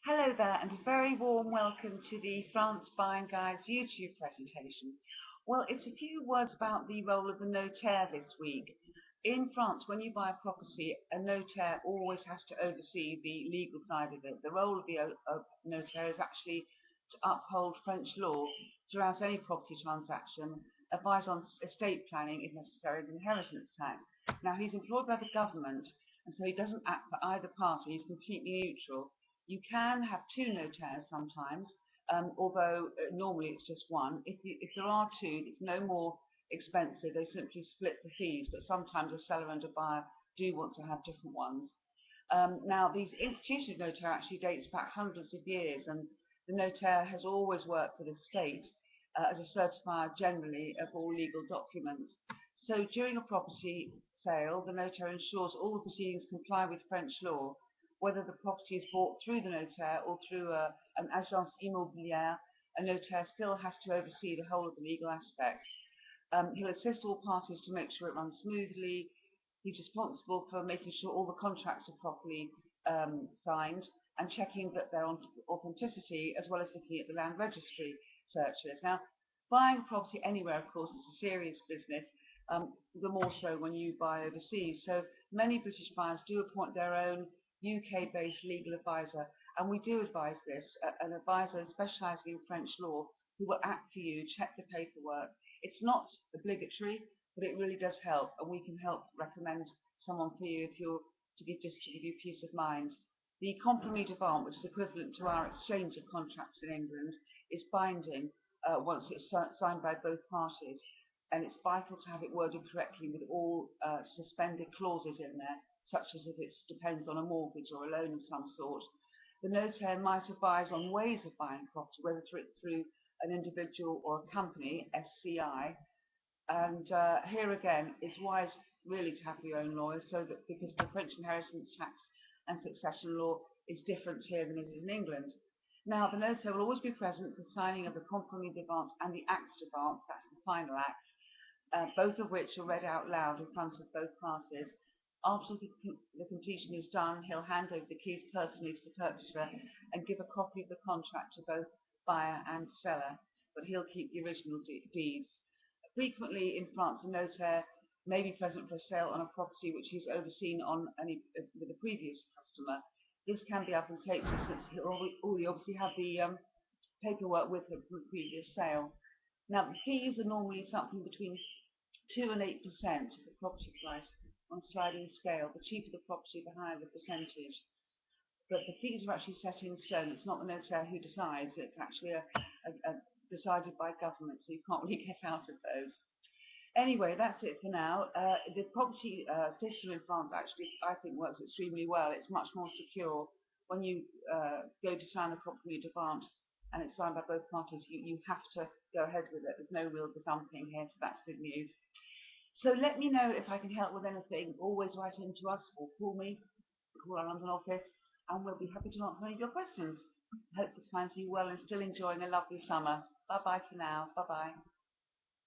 Hello there, and a very warm welcome to the France Buying Guides YouTube presentation. Well, it's a few words about the role of the notaire this week. In France, when you buy a property, a notaire always has to oversee the legal side of it. The role of the notaire is actually to uphold French law throughout any property transaction, advise on estate planning, if necessary, and inheritance tax. Now, he's employed by the government, and so he doesn't act for either party. He's completely neutral. You can have two notaires sometimes, although normally it's just one. If there are two, it's no more expensive. They simply split the fees, but sometimes a seller and a buyer do want to have different ones. Now, these institutions of notaire actually dates back hundreds of years, and the notaire has always worked for the state as a certifier generally of all legal documents. So during a property sale, the notaire ensures all the proceedings comply with French law. Whether the property is bought through the notaire or through an agence immobilière, a notaire still has to oversee the whole of the legal aspects. He'll assist all parties to make sure it runs smoothly. He's responsible for making sure all the contracts are properly signed and checking that their authenticity, as well as looking at the land registry searches. Now, buying a property anywhere, of course, is a serious business, the more so when you buy overseas. So many British buyers do appoint their own UK-based legal advisor, and we do advise this, an advisor specialising in French law who will act for you, check the paperwork. It's not obligatory, but it really does help, and we can help recommend someone for you if you're to give you peace of mind. The compromis de vente, which is equivalent to our exchange of contracts in England, is binding once it's signed by both parties, and it's vital to have it worded correctly with all suspended clauses in there, such as if it depends on a mortgage or a loan of some sort. The notaire might advise on ways of buying property, whether through an individual or a company, SCI, and here again, it's wise really to have your own lawyer, so that because the French inheritance tax and succession law is different here than it is in England. Now, the notaire will always be present for signing of the compromis de vente and the acte de vente, that's the final act, both of which are read out loud in front of both parties. After the completion is done, he'll hand over the keys personally to the purchaser and give a copy of the contract to both buyer and seller, but he'll keep the original deeds. Frequently in France, a notaire may be present for a sale on a property which he's overseen with a previous customer. This can be advantageous since he'll already obviously have the paperwork with him from the previous sale. Now, the fees are normally something between 2 and 8% of the property price on a sliding scale. The cheaper the property, the higher the percentage. But the fees are actually set in stone. It's not the notaire who decides. It's actually decided by government, so you can't really get out of those. Anyway, that's it for now. The property system in France actually, I think, works extremely well. It's much more secure. When you go to sign a compromis de vente and it's signed by both parties, you have to go ahead with it. There's no real gazumping here, so that's good news. So let me know if I can help with anything. Always write in to us or call me, call our London office, and we'll be happy to answer any of your questions. I hope this finds you well and still enjoying a lovely summer. Bye-bye for now. Bye-bye.